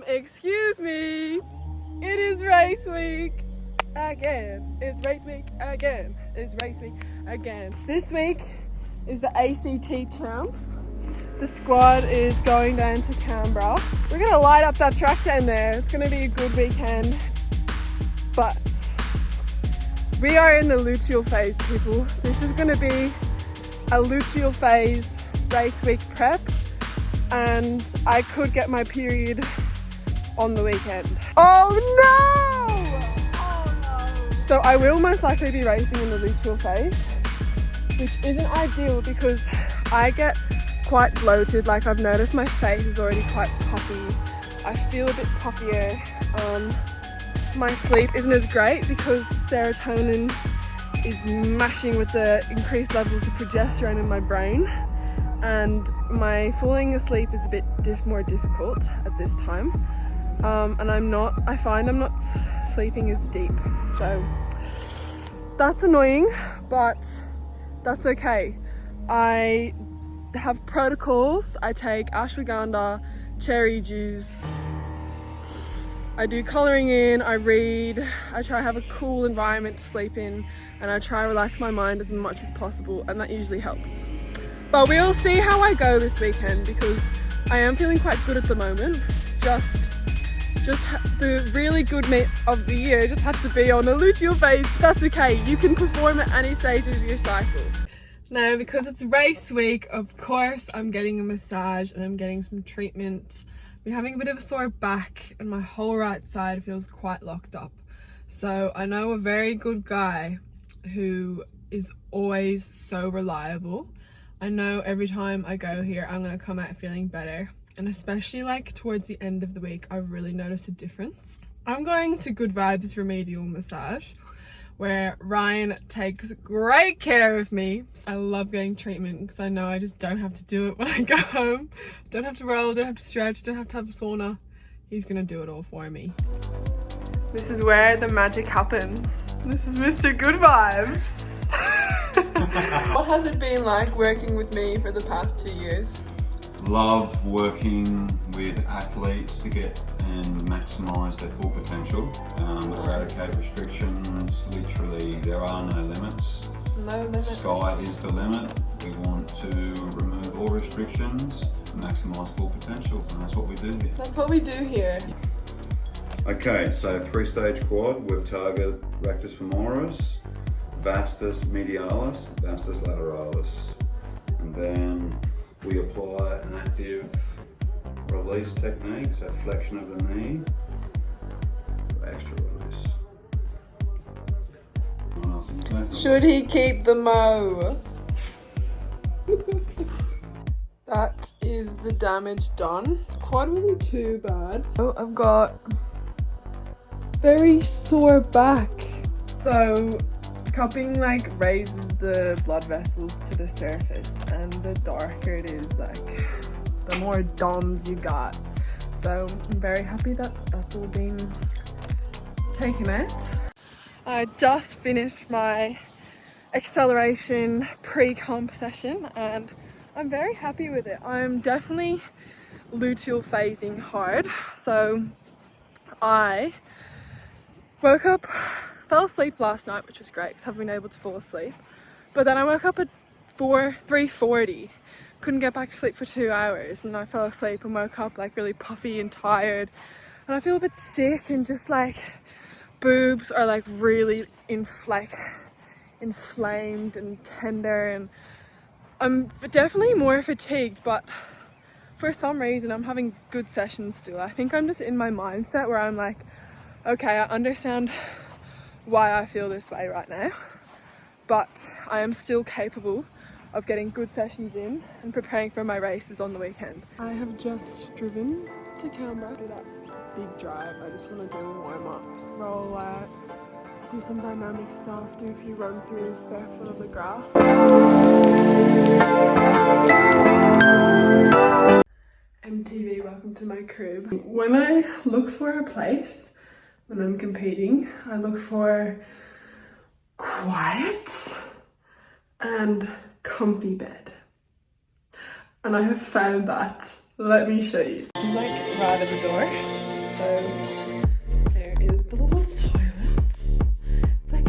Excuse me. It is race week again. It's race week again. It's race week again. This week is the ACT champs. The squad is going down to Canberra. We're gonna light up that track down there. It's gonna be a good weekend. But we are in the luteal phase, people. This is gonna be a luteal phase race week prep, and I could get my period on the weekend. Oh no! Oh no! So I will most likely be racing in the luteal phase, which isn't ideal because I get quite bloated. Like, I've noticed my face is already quite puffy. I feel a bit puffier. My sleep isn't as great because serotonin is mashing with the increased levels of progesterone in my brain, and my falling asleep is a bit more difficult at this time. And I find I'm not sleeping as deep, so that's annoying, but that's okay. I have protocols. I take ashwagandha, cherry juice, I do colouring in, I read, I try to have a cool environment to sleep in, and I try to relax my mind as much as possible, and that usually helps. But we'll see how I go this weekend because I am feeling quite good at the moment. Just the really good meet of the year just had to be on a luteal phase. That's okay, you can perform at any stage of your cycle. Now, because it's race week, of course I'm getting a massage and I'm getting some treatment. I've been having a bit of a sore back and my whole right side feels quite locked up. So I know a very good guy who is always so reliable. I know every time I go here I'm going to come out feeling better, and especially like towards the end of the week I really notice a difference. I'm going to Good Vibes Remedial Massage, where Ryan takes great care of me. I love getting treatment because I know I just don't have to do it when I go home. Don't have to roll, don't have to stretch, don't have to have a sauna. He's gonna do it all for me. This is where the magic happens. This is Mr. Good Vibes. What has it been like working with me for the past 2 years? Love working with athletes to get and maximise their full potential, eradicate restrictions. Literally, there are no limits. No limits. Sky is the limit. We want to remove all restrictions and maximise full potential, and that's what we do here. That's what we do here. Okay, so 3-stage quad with target rectus femoris, vastus medialis, vastus lateralis, and then we apply an active release technique, so flexion of the knee, extra release. Should he keep the mo? That is the damage done. Quad wasn't too bad. Oh, I've got very sore back. So cupping like raises the blood vessels to the surface, and the darker it is, like the more DOMs you got. So I'm very happy that that's all been taken out. I just finished my acceleration pre-comp session and I'm very happy with it. I'm definitely luteal phasing hard. So I woke up, fell asleep last night, which was great because I haven't been able to fall asleep. But then I woke up at 3:40. Couldn't get back to sleep for 2 hours, and I fell asleep and woke up like really puffy and tired, and I feel a bit sick, and just like boobs are like really inflamed and tender, and I'm definitely more fatigued, but for some reason I'm having good sessions still. I think I'm just in my mindset where I'm like, okay, I understand why I feel this way right now, but I am still capable of getting good sessions in and preparing for my races on the weekend. I have just driven to Canberra. Do that big drive. I just want to do a warm up, roll out, do some dynamic stuff, do a few run throughs barefoot on the grass. MTV, welcome to my crib. When I look for a place when I'm competing, I look for quiet and comfy bed, and I have found that. Let me show you. It's like right at the door. So there is the little toilet.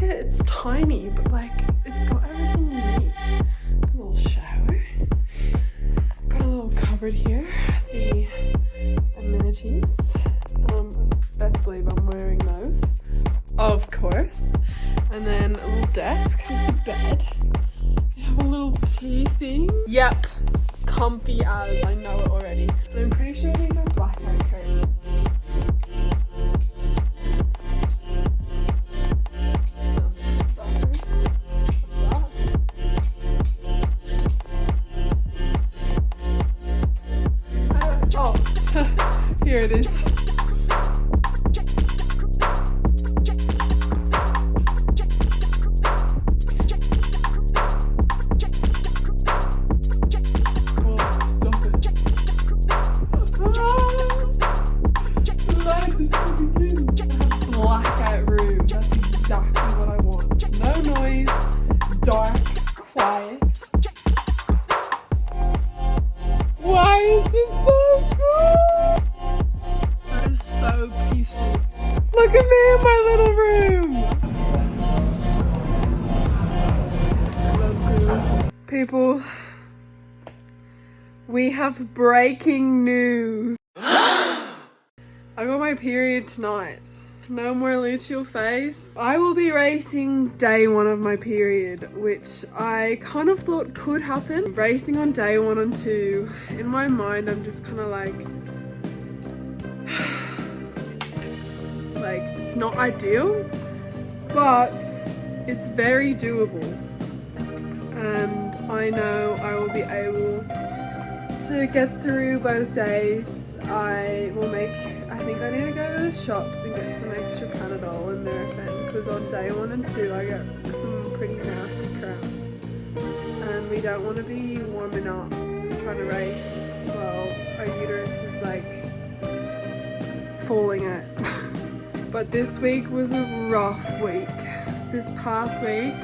It's tiny, but like it's got everything you need. A little shower. Got a little cupboard here. The amenities. Best believe I'm wearing those, of course. And then a little desk is the bed. They have a little tea thing. Yep, comfy as, I know it already. But I'm pretty sure these are blackout curtains. Oh, here it is. Blackout room. That's exactly what I want. No noise, dark, quiet. Why is this so cool? That is so peaceful. Look at me in my little room. I love cool. People, we have breaking news. I got my period tonight. No more luteal phase. I will be racing day 1 of my period, which I kind of thought could happen. Racing on day 1 and 2, in my mind I'm just kind of like it's not ideal, but it's very doable. And I know I will be able to get through both days. I think I need to go to the shops and get some extra Panadol and nurofen, because on day 1 and 2 I get some pretty nasty cramps, and we don't want to be warming up trying to race while our uterus is like falling out. But this week was a rough week. This past week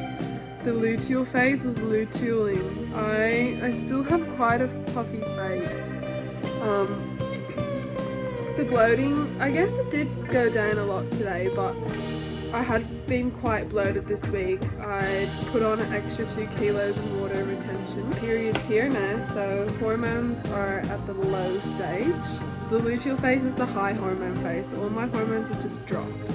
the luteal phase was lutealing. I still have quite a puffy face. The bloating, I guess it did go down a lot today, but I had been quite bloated this week. I put on an extra 2 kilos in water retention. Period's here now, so hormones are at the low stage. The luteal phase is the high hormone phase, so all my hormones have just dropped.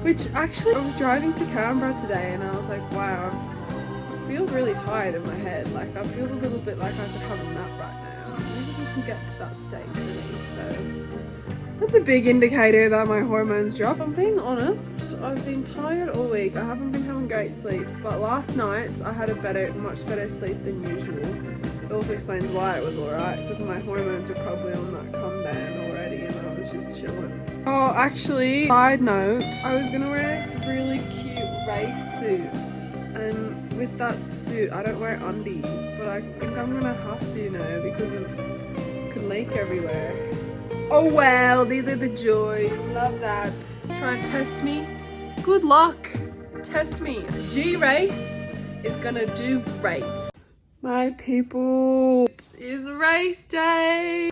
Which actually, I was driving to Canberra today and I was like, wow, I feel really tired in my head. Like I feel a little bit like I could have a nap right now. Maybe it doesn't get to that stage for me, so that's a big indicator that my hormones drop. I'm being honest, I've been tired all week. I haven't been having great sleeps, but last night I had a much better sleep than usual. It also explains why it was alright, because my hormones are probably on that come down already and I was just chilling. Oh, actually, side note, I was gonna wear this really cute race suit, and with that suit I don't wear undies, but I think I'm gonna have to now because it could leak everywhere. Oh well, these are the joys. Love that. Trying to test me? Good luck. Test me. G-Race is gonna do great. My people, it is race day.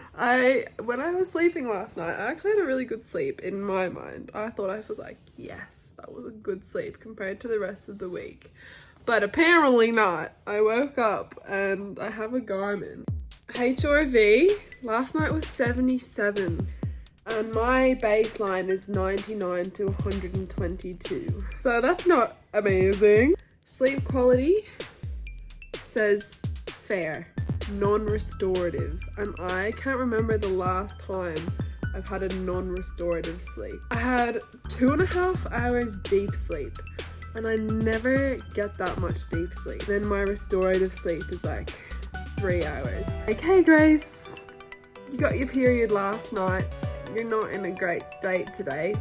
When I was sleeping last night, I actually had a really good sleep in my mind. I thought I was like, yes, that was a good sleep compared to the rest of the week. But apparently not. I woke up and I have a Garmin. HRV last night was 77 and my baseline is 99 to 122, so that's not amazing. Sleep quality says fair, non-restorative, and I can't remember the last time I've had a non-restorative sleep. I had 2.5 hours deep sleep and I never get that much deep sleep. Then my restorative sleep is like 3 hours. Okay, Grace, you got your period last night. You're not in a great state today,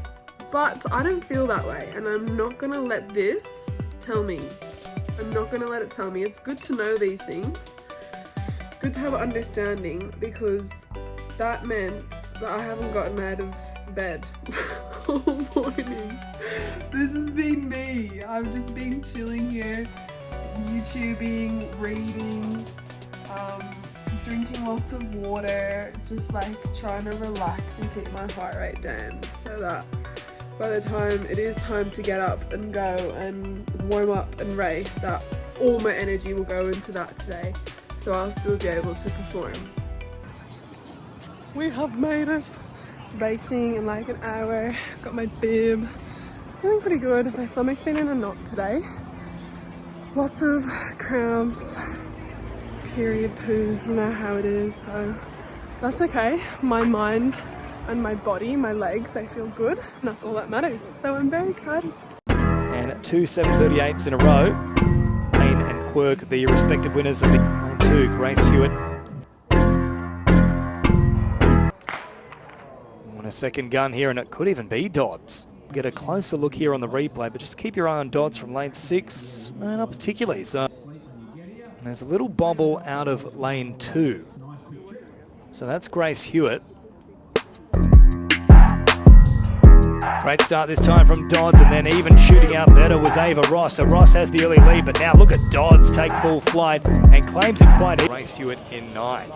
but I don't feel that way, and I'm not gonna let this tell me. I'm not gonna let it tell me. It's good to know these things. It's good to have an understanding, because that meant that I haven't gotten out of bed all morning. This has been me. I've just been chilling here, YouTubing, reading, drinking lots of water, just like trying to relax and keep my heart rate down so that by the time it is time to get up and go and warm up and race, that all my energy will go into that today, so I'll still be able to perform. We have made it. Racing in like an hour. Got my bib. Feeling pretty good. My stomach's been in a knot today. Lots of cramps, period poos, you know how it is, so that's okay. My mind and my body, my legs, they feel good, and that's all that matters. So I'm very excited. And 2 7:38s in a row. Lane and Quirk, the respective winners of the Lane 2. Grace Hewitt on a second gun here, and it could even be Dodds. Get a closer look here on the replay, but just keep your eye on Dodds from lane 6. No, not particularly. So there's a little bobble out of lane 2. So that's Grace Hewitt. Great start this time from Dodds, and then even shooting out better was Ava Ross. So Ross has the early lead, but now look at Dodds take full flight and claims it quite easy. Grace Hewitt in 9.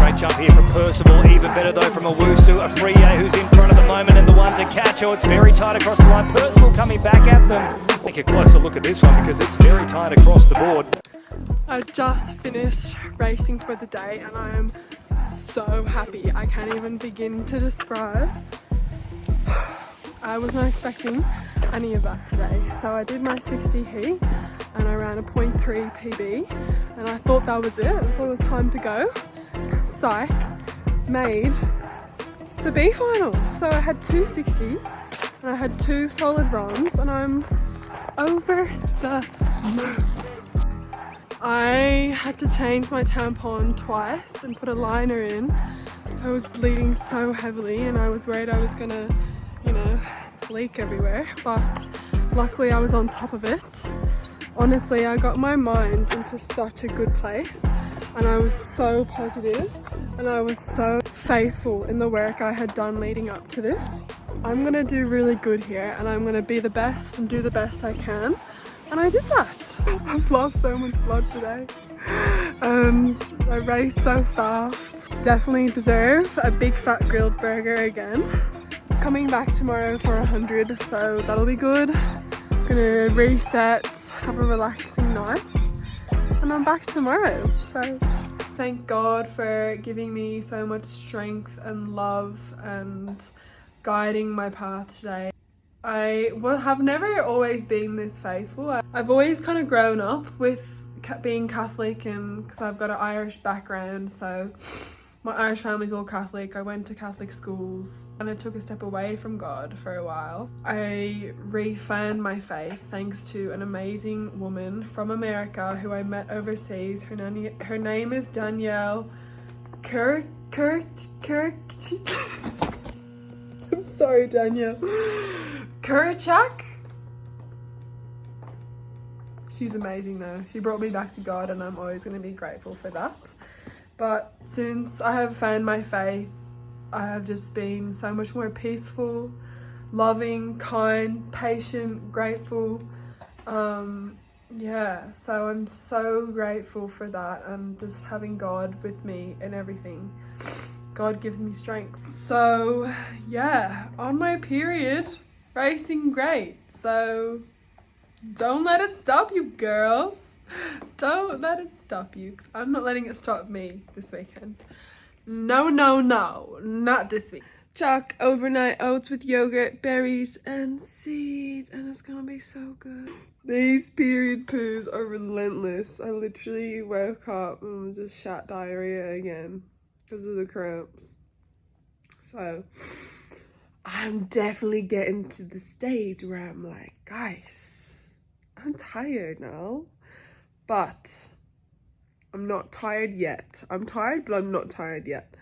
Great jump here from Percival, even better though from Owusu. Afriye, who's in front at the moment, and the one to catch. Oh, it's very tight across the line. Percival coming back at them. Take a closer look at this one because it's very tight across the board. I just finished racing for the day and I am so happy. I can't even begin to describe. I was not expecting any of that today. So I did my 60 heat and I ran a 0.3 PB and I thought that was it. I thought it was time to go. Psych, made the B final. So I had 2 60s and I had 2 solid runs and I'm over the moon. I had to change my tampon twice and put a liner in. I was bleeding so heavily and I was worried I was gonna, leak everywhere, but luckily I was on top of it. Honestly, I got my mind into such a good place and I was so positive and I was so faithful in the work I had done leading up to this. I'm gonna do really good here and I'm gonna be the best and do the best I can, and I did that. I've lost so much blood today and I raced so fast. Definitely deserve a big fat grilled burger again. Coming back tomorrow for 100, so that'll be good. Gonna reset, have a relaxing night, and I'm back tomorrow. So thank God for giving me so much strength and love and guiding my path today. I have never always been this faithful. I've always kind of grown up with being Catholic, and because I've got an Irish background, so my Irish family's all Catholic. I went to Catholic schools and I took a step away from God for a while. I refound my faith thanks to an amazing woman from America who I met overseas. Her name is Danielle I'm sorry, Danielle. Kurachak? She's amazing though. She brought me back to God and I'm always going to be grateful for that. But since I have found my faith, I have just been so much more peaceful, loving, kind, patient, grateful. Yeah, so I'm so grateful for that and just having God with me in everything. God gives me strength. So yeah, on my period, racing great. So don't let it stop you, girls. Don't let it stop you, because I'm not letting it stop me this weekend. No, not this week. Chuck overnight oats with yogurt, berries, and seeds, and it's gonna be so good. These period poos are relentless. I literally woke up and just shat diarrhea again because of the cramps. So I'm definitely getting to the stage where I'm like, guys, I'm tired now. But I'm not tired yet. I'm tired, but I'm not tired yet.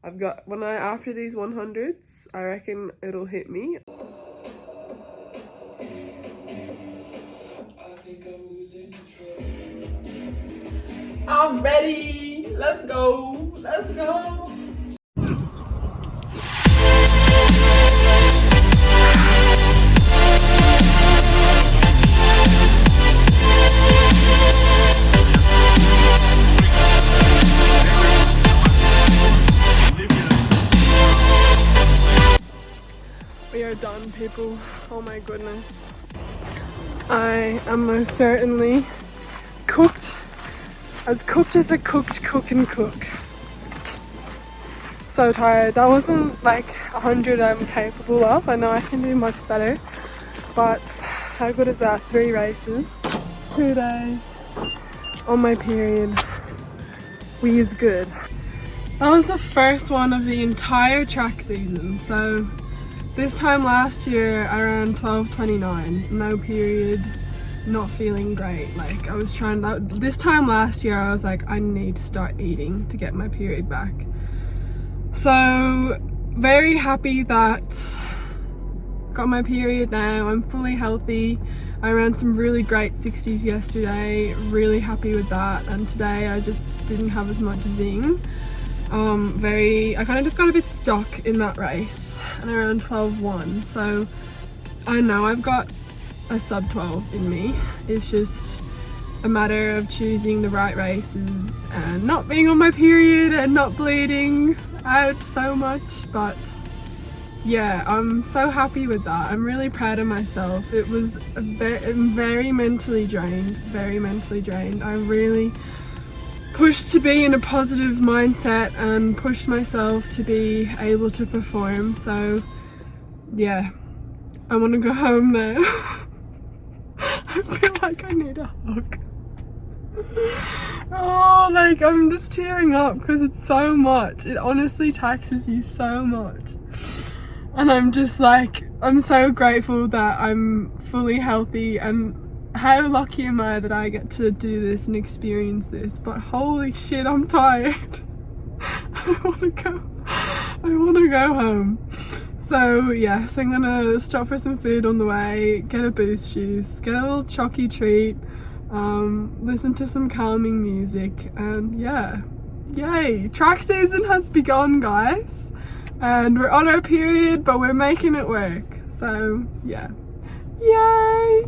I've got, after these 100s, I reckon it'll hit me. I'm ready. Let's go. Let's go. we are done, people. Oh my goodness. I am most certainly cooked. As cooked as a cooked cook and cook. So tired. That wasn't like 100 I'm capable of. I know I can do much better. But how good is that? 3 races, 2 days on my period. We is good. That was the first one of the entire track season. So this time last year I ran 12:29, no period, not feeling great. Like I was trying to, this time last year I was like, I need to start eating to get my period back. So very happy that got my period now. I'm fully healthy. I ran some really great 60s yesterday, really happy with that, and today I just didn't have as much zing. I kind of just got a bit stuck in that race and I ran 12:1, so I know I've got a sub 12 in me. It's just a matter of choosing the right races and not being on my period and not bleeding out so much. But yeah, I'm so happy with that. I'm really proud of myself. It was very mentally drained, I really pushed to be in a positive mindset and pushed myself to be able to perform. So yeah, I want to go home now. I feel like I need a hug. Oh, like I'm just tearing up because it's so much. It honestly taxes you so much. And I'm just like, I'm so grateful that I'm fully healthy, and how lucky am I that I get to do this and experience this. But holy shit, I'm tired. I want to go home. So yes, I'm gonna stop for some food on the way, get a boost juice, get a little chalky treat, listen to some calming music, and yeah, yay, track season has begun, guys. And we're on our period, but we're making it work. So yeah, yay!